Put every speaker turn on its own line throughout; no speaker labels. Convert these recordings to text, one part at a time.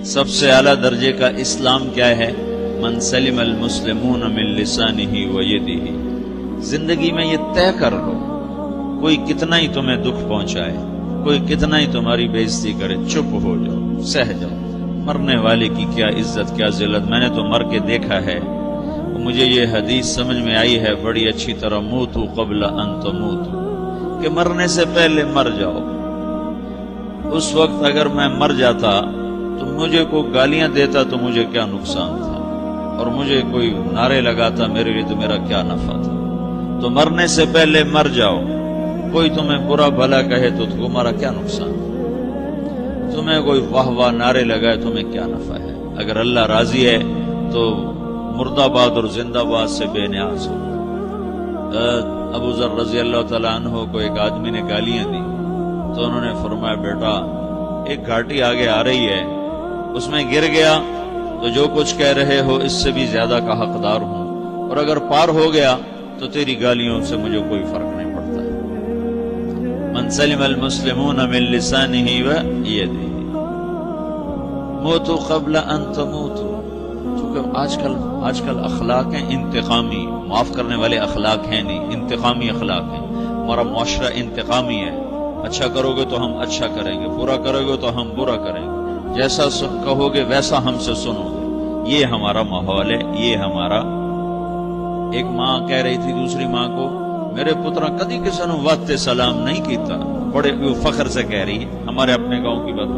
سب سے اعلیٰ درجے کا اسلام کیا ہے؟ من سلم المسلمون من لسانہ و یدہ۔ زندگی میں یہ طے کر لو، کوئی کتنا ہی تمہیں دکھ پہنچائے، کوئی کتنا ہی تمہاری بےعزتی کرے، چپ ہو جاؤ، سہ جاؤ۔ مرنے والے کی کیا عزت، کیا ذلت، میں نے تو مر کے دیکھا ہے۔ مجھے یہ حدیث سمجھ میں آئی ہے بڑی اچھی طرح، موتوا قبل ان تموتوا، کہ مرنے سے پہلے مر جاؤ۔ اس وقت اگر میں مر جاتا تو مجھے کوئی گالیاں دیتا تو مجھے کیا نقصان تھا، اور مجھے کوئی نعرے لگاتا میرے لیے تو میرا کیا نفع تھا۔ تو مرنے سے پہلے مر جاؤ۔ کوئی تمہیں برا بھلا کہے تو تمہارا کیا نقصان، تمہیں کوئی واہ واہ نعرے لگائے تمہیں کیا نفع ہے۔ اگر اللہ راضی ہے تو مرد آباد اور زندہ آباد سے بے نیاز ہو۔ ابو ذر رضی اللہ تعالیٰ عنہ کو ایک آدمی نے گالیاں دی تو انہوں نے فرمایا، بیٹا ایک گھاٹی آگے آ رہی ہے، اس میں گر گیا تو جو کچھ کہہ رہے ہو اس سے بھی زیادہ کا حقدار ہوں، اور اگر پار ہو گیا تو تیری گالیوں سے مجھے کوئی فرق نہیں پڑتا ہے۔ من سلم المسلمون من لسانہ و یدہ موتوا قبل ان تموتوا۔ چونکہ آج کل اخلاق ہیں انتقامی، معاف کرنے والے اخلاق ہیں نہیں، انتقامی اخلاق ہیں۔ ہمارا معاشرہ انتقامی ہے، اچھا کرو گے تو ہم اچھا کریں گے، برا کرو گے تو ہم برا کریں گے، جیسا کہو گے ویسا ہم سے سنو گے۔ یہ ہمارا ماحول ہے، یہ ہمارا۔ ایک ماں کہہ رہی تھی دوسری ماں کو، میرے پترا کدی کسی نے واسطے سلام نہیں کیتا، بڑے فخر سے کہہ رہی ہے، ہمارے اپنے گاؤں کی بات۔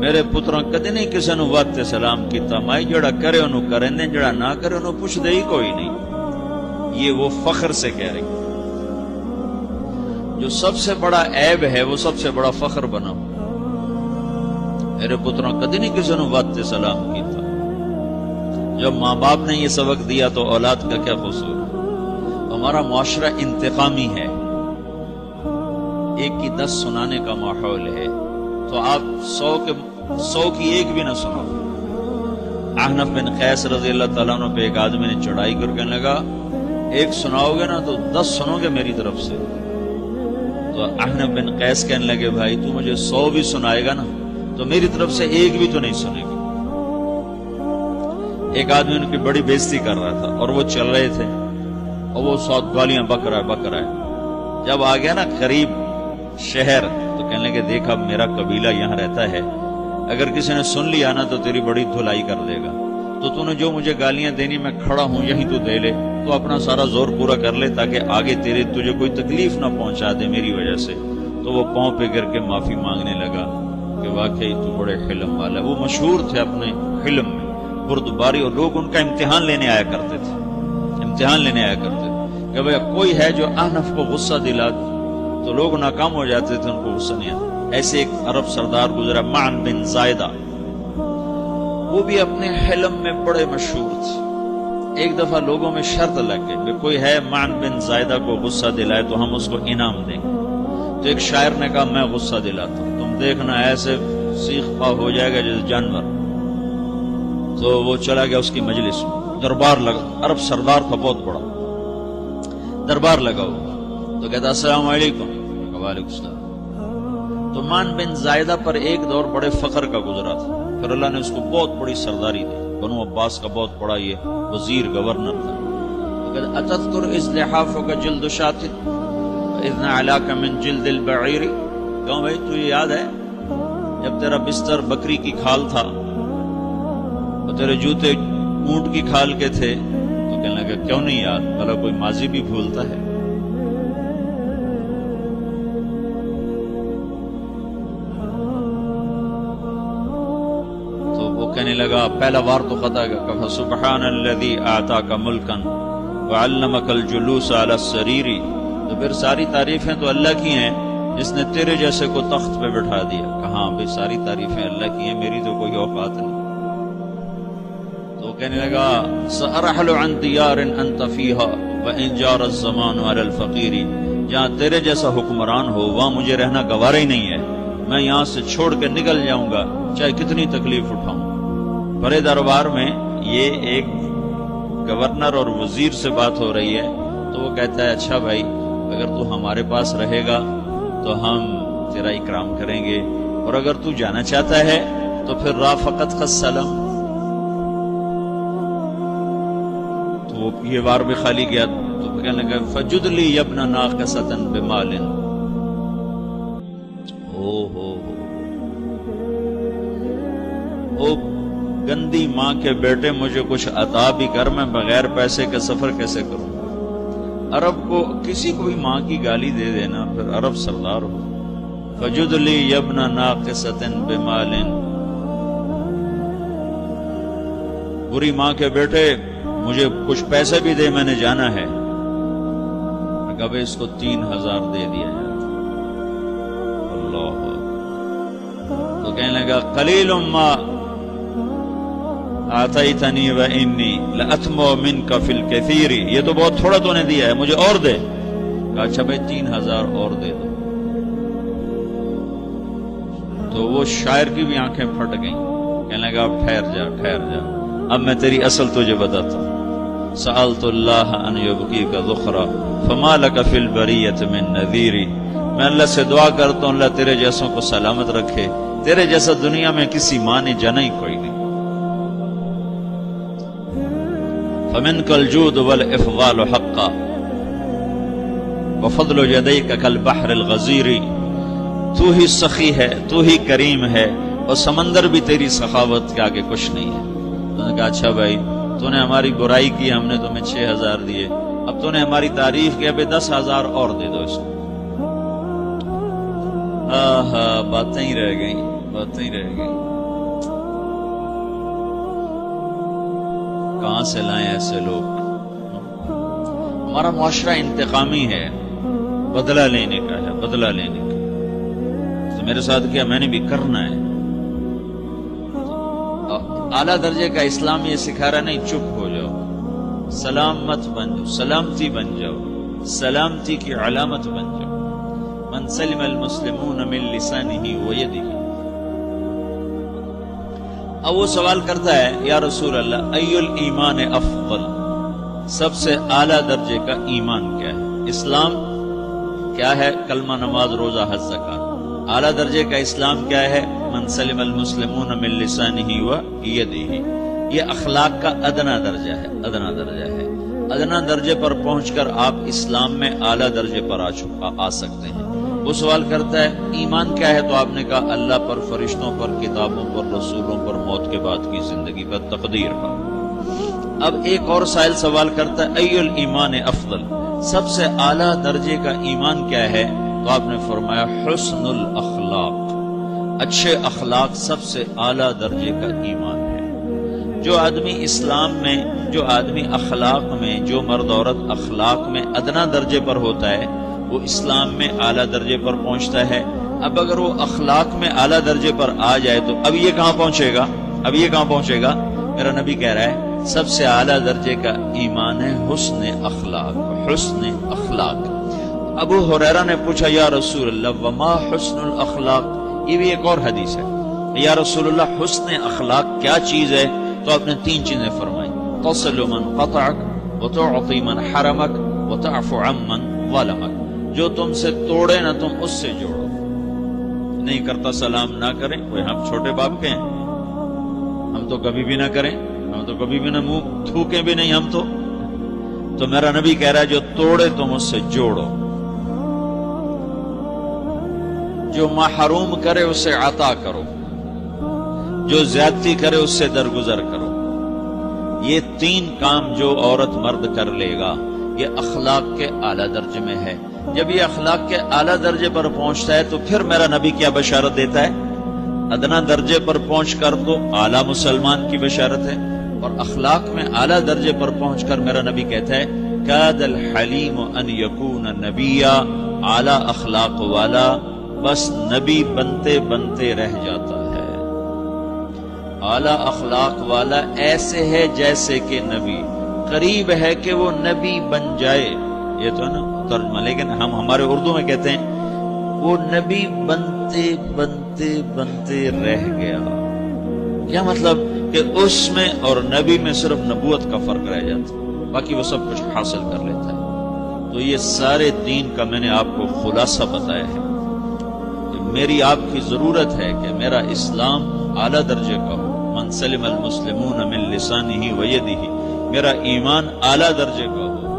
میرے پترا کدی نہیں کسی نے واسطے سلام کیتا، مائی جڑا کرے انہوں کریں دے، جڑا نہ کرے انہوں پوچھ دے ہی کوئی نہیں۔ یہ وہ فخر سے کہہ رہی ہے۔ جو سب سے بڑا عیب ہے وہ سب سے بڑا فخر بنا۔ میرے پتروں کدی نہیں کسی نے واسطے سلام کیتا۔ جب ماں باپ نے یہ سبق دیا تو اولاد کا کیا قصور؟ ہمارا معاشرہ انتقامی ہے، ایک کی 10 سنانے کا ماحول ہے، تو آپ 100 کی ایک بھی نہ سنو۔ احنف بن قیس رضی اللہ تعالیٰ عنہ پہ ایک آدمی نے چڑھائی کر کے لگا، ایک سناؤ گے نا تو 10 سنو گے میری طرف سے۔ تو احنف بن قیس کہنے لگے، بھائی تو مجھے 100 بھی سنائے گا نا تو میری طرف سے ایک بھی تو نہیں سنے گی۔ ایک آدمی ان کی بڑی بےزتی کر رہا تھا اور وہ چل رہے تھے اور وہ 100 گالیاں بک رہا ہے۔ جب آ گیا نا قریب شہر تو کہنے لگے، دیکھا میرا قبیلہ یہاں رہتا ہے، اگر کسی نے سن لیا نا تو تیری بڑی دھلائی کر دے گا، تو نے جو مجھے گالیاں دینی میں کھڑا ہوں یہیں تو دے لے، تو اپنا سارا زور پورا کر لے تاکہ آگے تجھے کوئی تکلیف نہ پہنچا دے میری وجہ سے۔ تو وہ پاؤں پہ گر کے معافی مانگنے لگا کہ واقعی تو بڑے حلم والا ہے۔ وہ مشہور تھے اپنے حلم میں، بردباری، اور لوگ ان کا امتحان لینے آیا کرتے تھے، کہ بھئی کوئی ہے جو احنف کو غصہ دلا، تو لوگ ناکام ہو جاتے تھے، ان کو غصہ نہیں آتا۔ ایسے ایک عرب سردار گزرا، معن بن زائدہ، وہ بھی اپنے حلم میں بڑے مشہور تھے۔ ایک دفعہ لوگوں میں شرط لگ گئی کہ کوئی ہے معن بن زائدہ کو غصہ دلائے تو ہم اس کو انعام دیں گے۔ تو ایک شاعر نے کہا، میں غصہ دلاتا ہوں، تم دیکھنا ایسے سیخ پا ہو جائے گا جیسے جانور۔ تو وہ چلا گیا اس کی مجلس میں، دربار لگا، عرب سردار تھا بہت بڑا، دربار لگا ہوا، تو کہتا السلام علیکم۔ وعلیکم السلام۔ تو معن بن زائدہ پر ایک دور بڑے فخر کا گزرا تھا، پھر اللہ نے اس کو بہت بڑی سرداری دی، بنو عباس کا بہت بڑا یہ وزیر گورنر تھا۔ تو کہتا اتذکر اذ لحافک جلد شاۃ اذ نعلاک من جلد البعیر، کہوں بھائی تجھے یاد ہے جب تیرا بستر بکری کی کھال تھا اور تیرے جوتے اونٹ کی کھال کے تھے؟ تو کہنے لگا کیوں نہیں یاد، بھلا کوئی ماضی بھی بھولتا ہے؟ کہنے لگا پہلا وار تو خطا کا، سبحان الذی اعطاک ملکا وعلمک الجلوس علی السریر۔ تو پھر ساری تعریفیں تو اللہ کی ہیں جس نے تیرے جیسے کو تخت پہ بٹھا دیا۔ کہاں بھئی ساری تعریفیں اللہ کی ہیں، میری تو کوئی اوقات نہیں۔ تو کہنے لگا سأرحل عن دیار انت فیہا وان جار الزمان علی الفقیر، جہاں تیرے جیسا حکمران ہو وہاں مجھے رہنا گوارا ہی نہیں ہے، میں یہاں سے چھوڑ کے نکل جاؤں گا چاہے کتنی تکلیف اٹھاؤں۔ بڑے دربار میں یہ ایک گورنر اور وزیر سے بات ہو رہی ہے، تو وہ کہتا ہے اچھا بھائی اگر تو ہمارے پاس رہے گا تو ہم تیرا اکرام کریں گے، اور اگر تو جانا چاہتا ہے تو پھر رافقت کا سلام، تو وہ یہ بار بھی خالی گیا تو کہنے لگا فجد لی ابن ناقصۃ بمال، او گندی ماں کے بیٹے مجھے کچھ عطا بھی کر، میں بغیر پیسے کے سفر کیسے کروں؟ عرب کو کسی کو بھی ماں کی گالی دے دینا پھر عرب سردار ہو۔ فجد لی ابن ناقصۃ بمال، بری ماں کے بیٹے مجھے کچھ پیسے بھی دے، میں نے جانا ہے۔ کب اس کو 3000 دے دیا ہے۔ اللہ، تو کہنے لگا قلیل ما آتیتنی و انی لأطمع منک فی الکثیر، یہ تو بہت تھوڑا تو نے دیا ہے، مجھے اور دے۔ کہا اچھا بھائی 3000 اور دے دو۔ تو وہ شاعر کی بھی آنکھیں پھٹ گئیں، کہنے لگا اب ٹھہر جا ٹھہر جا، اب میں تیری اصل تجھے بتاتا ہوں۔ سألت اللہ ان یبقیک ذخرا فما لک فی البریۃ من نذیر، میں اللہ سے دعا کرتا ہوں اللہ تیرے جیسوں کو سلامت رکھے، تیرے جیسا دنیا میں کسی ماں نے جنا ہی کوئی نہیں۔ فمنک الجود والافضال حقا وفضل یدیک کالبحر الغزیر، تو ہی سخی ہے، تو ہی کریم ہے، اور سمندر بھی تیری سخاوت کے آگے کچھ نہیں ہے۔ تو نے کہا اچھا بھائی تو نے ہماری برائی کی، ہم نے تمہیں 6000 دیے، اب تو نے ہماری تعریف کی، اب 10,000 اور دے دو اس کو۔ باتیں ہی رہ گئیں، باتیں ہی رہ گئیں۔ کہاں سے لائیں ایسے لوگ؟ ہمارا معاشرہ انتقامی ہے، بدلہ لینے کا ہے، بدلہ لینے کا۔ تو میرے ساتھ کیا میں نے بھی کرنا ہے۔ اعلیٰ درجے کا اسلام یہ سکھا رہا نہیں چپ ہو جاؤ، سلامت بن جاؤ، سلامتی بن جاؤ، سلامتی کی علامت بن جاؤ۔ من سلم المسلمون من لسانہ ویدہ۔ اب وہ سوال کرتا ہے یا رسول اللہ ای الایمان افضل، سب سے اعلیٰ درجے کا ایمان کیا ہے؟ اسلام کیا ہے؟ کلمہ، نماز، روزہ، حج، زکات۔ اعلیٰ درجے کا اسلام کیا ہے؟ من سلم المسلمون من لسانہ ویدہ۔ یہ اخلاق کا ادنا درجہ ہے، ادنا درجہ ہے۔ ادنا درجے پر پہنچ کر آپ اسلام میں اعلیٰ درجے پر آ سکتے ہیں۔ وہ سوال کرتا ہے ایمان کیا ہے؟ تو آپ نے کہا اللہ پر، فرشتوں پر، کتابوں پر، رسولوں پر، موت کے بعد کی زندگی پر، تقدیر پر۔ اب ایک اور سائل سوال کرتا ہے ای الایمان افضل، سب سے اعلیٰ درجے کا ایمان کیا ہے؟ تو آپ نے فرمایا حسن الاخلاق، اچھے اخلاق سب سے اعلیٰ درجے کا ایمان ہے۔ جو آدمی اسلام میں، جو آدمی اخلاق میں، جو مرد عورت اخلاق میں ادنا درجے پر ہوتا ہے وہ اسلام میں اعلیٰ درجے پر پہنچتا ہے۔ اب اگر وہ اخلاق میں اعلیٰ درجے پر آ جائے تو اب یہ کہاں پہنچے گا؟ اب یہ کہاں پہنچے گا؟ میرا نبی کہہ رہا ہے سب سے اعلیٰ درجے کا ایمان ہے حسن اخلاق، حسن اخلاق۔ ابو ہریرہ نے پوچھا یا رسول اللہ وما حسن الاخلاق، یہ بھی ایک اور حدیث ہے، یا رسول اللہ حسن اخلاق کیا چیز ہے؟ تو آپ نے 3 چیزیں فرمائی، تصل من قطعک وتعطی من حرمک وتعفو عمن ظلمک، جو تم سے توڑے نہ تم اس سے جوڑو، نہیں کرتا سلام نہ کریں، کوئی ہم چھوٹے باپ کے ہیں، ہم تو کبھی بھی نہ کریں، ہم تو کبھی بھی نہ منہ تھوکیں بھی نہیں، ہم تو میرا نبی کہہ رہا ہے جو توڑے تم اس سے جوڑو، جو محروم کرے اسے عطا کرو، جو زیادتی کرے اس سے درگزر کرو۔ یہ 3 کام جو عورت مرد کر لے گا یہ اخلاق کے اعلیٰ درجے میں ہے۔ جب یہ اخلاق کے اعلیٰ درجے پر پہنچتا ہے تو پھر میرا نبی کیا بشارت دیتا ہے؟ ادنا درجے پر پہنچ کر تو اعلیٰ مسلمان کی بشارت ہے، اور اخلاق میں اعلیٰ درجے پر پہنچ کر میرا نبی کہتا ہے کاد الحلیم ان یکون نبیا، اعلیٰ اخلاق والا بس نبی بنتے بنتے رہ جاتا ہے۔ اعلیٰ اخلاق والا ایسے ہے جیسے کہ نبی، قریب ہے کہ وہ نبی بن جائے، یہ تو ہے نا ترجمہ، لیکن ہم ہمارے اردو میں کہتے ہیں وہ نبی بنتے بنتے بنتے رہ گیا۔ کیا مطلب؟ کہ اس میں اور نبی میں صرف نبوت کا فرق رہ جاتا، باقی وہ سب کچھ حاصل کر لیتا ہے۔ تو یہ سارے دین کا میں نے آپ کو خلاصہ بتایا ہے کہ میری آپ کی ضرورت ہے کہ میرا اسلام اعلیٰ درجے کا ہو، من سلم المسلمون من لسانہ و یدہ، میرا ایمان اعلیٰ درجے کا ہو،